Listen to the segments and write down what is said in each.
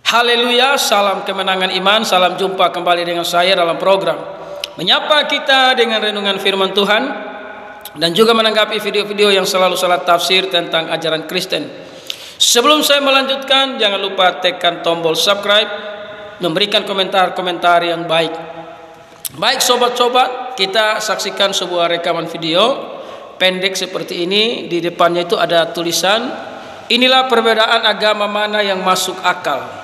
Haleluya, salam kemenangan iman, salam jumpa kembali dengan saya dalam program menyapa kita dengan renungan firman Tuhan dan juga menanggapi video-video yang selalu salah tafsir tentang ajaran Kristen. Sebelum saya melanjutkan, jangan lupa tekan tombol subscribe, memberikan komentar-komentar yang baik. Baik sobat-sobat, kita saksikan sebuah rekaman video pendek seperti ini. Di depannya itu ada tulisan, inilah perbedaan agama mana yang masuk akal.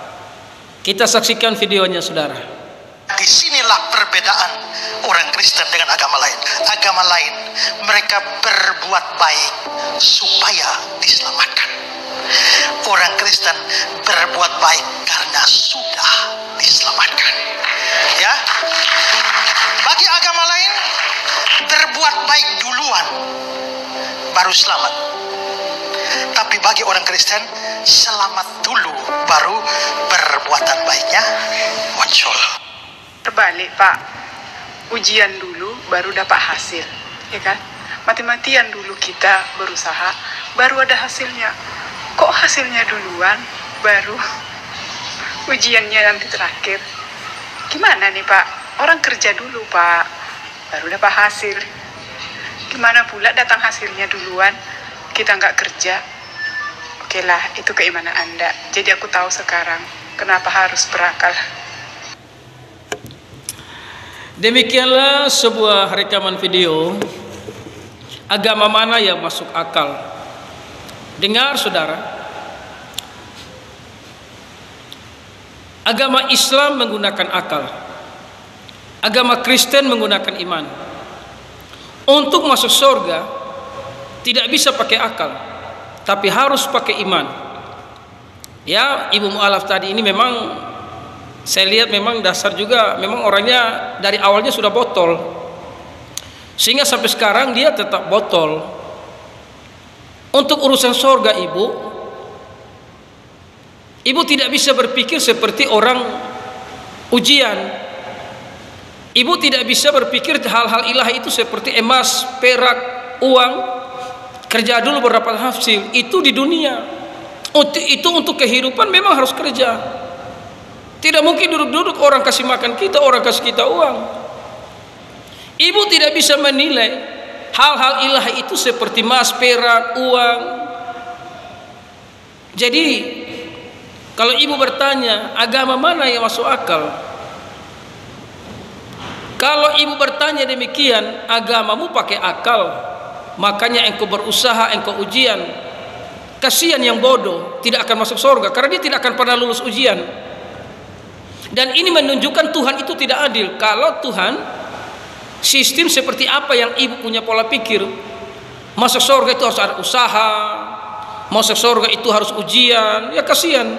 Kita saksikan videonya, saudara. Disinilah perbedaan orang Kristen dengan agama lain. Agama lain, mereka berbuat baik supaya diselamatkan. Orang Kristen berbuat baik karena sudah diselamatkan. Ya, bagi agama lain, berbuat baik duluan baru selamat. Tapi bagi orang Kristen, selamat dulu baru perbuatan baiknya muncul. Terbalik, Pak. Ujian dulu baru dapat hasil, ya kan? Mati-matian dulu kita berusaha, baru ada hasilnya. Kok hasilnya duluan, baru ujiannya nanti terakhir? Gimana nih, Pak? Orang kerja dulu, Pak, baru dapat hasil. Gimana pula datang hasilnya duluan, kita nggak kerja? Oke lah, itu keimanan Anda. Jadi aku tahu sekarang kenapa harus berakal. Demikianlah sebuah rekaman video agama mana yang masuk akal. Dengar saudara, agama Islam menggunakan akal, agama Kristen menggunakan iman. Untuk masuk surga tidak bisa pakai akal, tapi harus pakai iman. Ya, Ibu Mu'alaf tadi ini memang saya lihat memang dasar juga, memang orangnya dari awalnya sudah botol, sehingga sampai sekarang dia tetap botol. Untuk urusan surga ibu tidak bisa berpikir seperti orang ujian. Ibu tidak bisa berpikir hal-hal ilahi itu seperti emas, perak, uang. Kerja dulu berdapat hasil. Itu di dunia. Itu untuk kehidupan memang harus kerja. Tidak mungkin duduk-duduk orang kasih makan kita, orang kasih kita uang. Ibu tidak bisa menilai hal-hal ilahi itu seperti emas, perak, uang. Jadi kalau ibu bertanya agama mana yang masuk akal, kalau ibu bertanya demikian, agamamu pakai akal, makanya engkau berusaha, engkau ujian. Kasihan yang bodoh, tidak akan masuk surga karena dia tidak akan pernah lulus ujian. Dan ini menunjukkan Tuhan itu tidak adil. Kalau Tuhan sistem seperti apa yang ibu punya pola pikir, masuk surga itu harus ada usaha, masuk surga itu harus ujian. Ya kasihan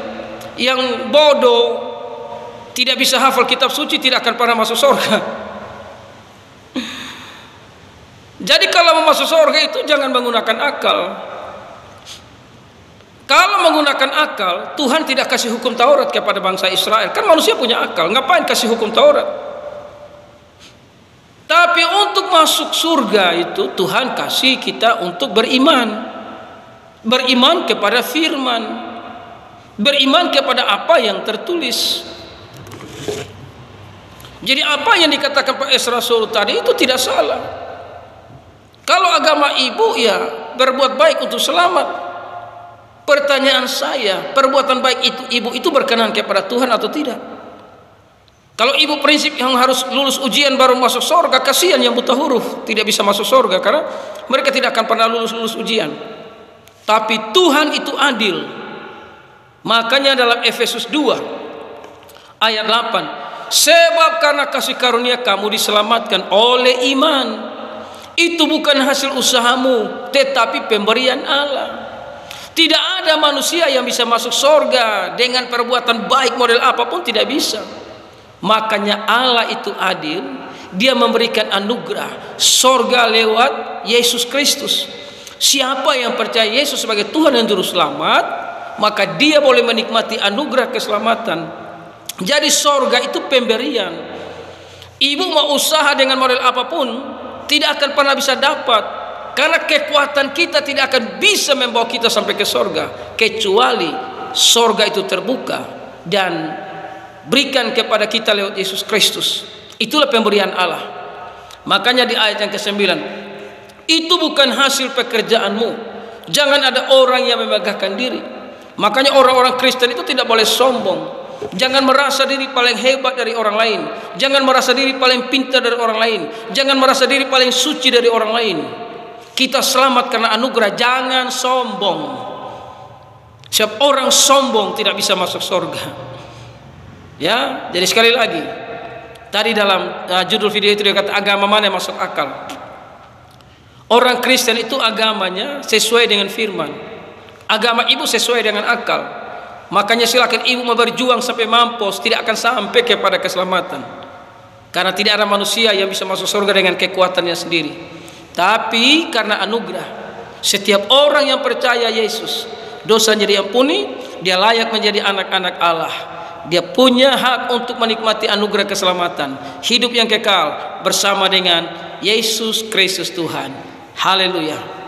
yang bodoh, tidak bisa hafal kitab suci, tidak akan pernah masuk surga. Jadi kalau mau masuk surga itu jangan menggunakan akal. Kalau menggunakan akal, Tuhan tidak kasih hukum Taurat kepada bangsa Israel. Kan manusia punya akal, ngapain kasih hukum Taurat? Tapi untuk masuk surga itu Tuhan kasih kita untuk beriman. Beriman kepada firman, beriman kepada apa yang tertulis. Jadi apa yang dikatakan Pak Esra Solo tadi itu tidak salah. Kalau agama ibu ya berbuat baik untuk selamat. Pertanyaan saya, perbuatan baik itu ibu itu berkenan kepada Tuhan atau tidak? Kalau ibu prinsip yang harus lulus ujian baru masuk surga, kasihan yang buta huruf tidak bisa masuk surga karena mereka tidak akan pernah lulus ujian. Tapi Tuhan itu adil. Makanya dalam Efesus 2 ayat 8, sebab karena kasih karunia kamu diselamatkan oleh iman. Itu bukan hasil usahamu, tetapi pemberian Allah. Tidak ada manusia yang bisa masuk surga dengan perbuatan baik model apapun, tidak bisa. Makanya Allah itu adil. Dia memberikan anugerah surga lewat Yesus Kristus. Siapa yang percaya Yesus sebagai Tuhan dan Juru Selamat, maka dia boleh menikmati anugerah keselamatan. Jadi surga itu pemberian. Ibu mau usaha dengan model apapun, tidak akan pernah bisa dapat. Karena kekuatan kita tidak akan bisa membawa kita sampai ke surga, kecuali surga itu terbuka dan berikan kepada kita lewat Yesus Kristus. Itulah pemberian Allah. Makanya di ayat yang ke-9, itu bukan hasil pekerjaanmu. Jangan ada orang yang memegahkan diri. Makanya orang-orang Kristen itu tidak boleh sombong. Jangan merasa diri paling hebat dari orang lain. Jangan merasa diri paling pintar dari orang lain. Jangan merasa diri paling suci dari orang lain. Kita selamat karena anugerah. Jangan sombong. Sebab orang sombong tidak bisa masuk surga. Ya, jadi sekali lagi, tadi dalam judul video itu dia kata agama mana yang masuk akal. Orang Kristen itu agamanya sesuai dengan firman. Agama ibu sesuai dengan akal. Makanya silakan ibu mau berjuang sampai mampus, tidak akan sampai kepada keselamatan. Karena tidak ada manusia yang bisa masuk surga dengan kekuatannya sendiri. Tapi karena anugerah, setiap orang yang percaya Yesus, dosanya diampuni, dia layak menjadi anak-anak Allah. Dia punya hak untuk menikmati anugerah keselamatan, hidup yang kekal bersama dengan Yesus Kristus Tuhan. Haleluya.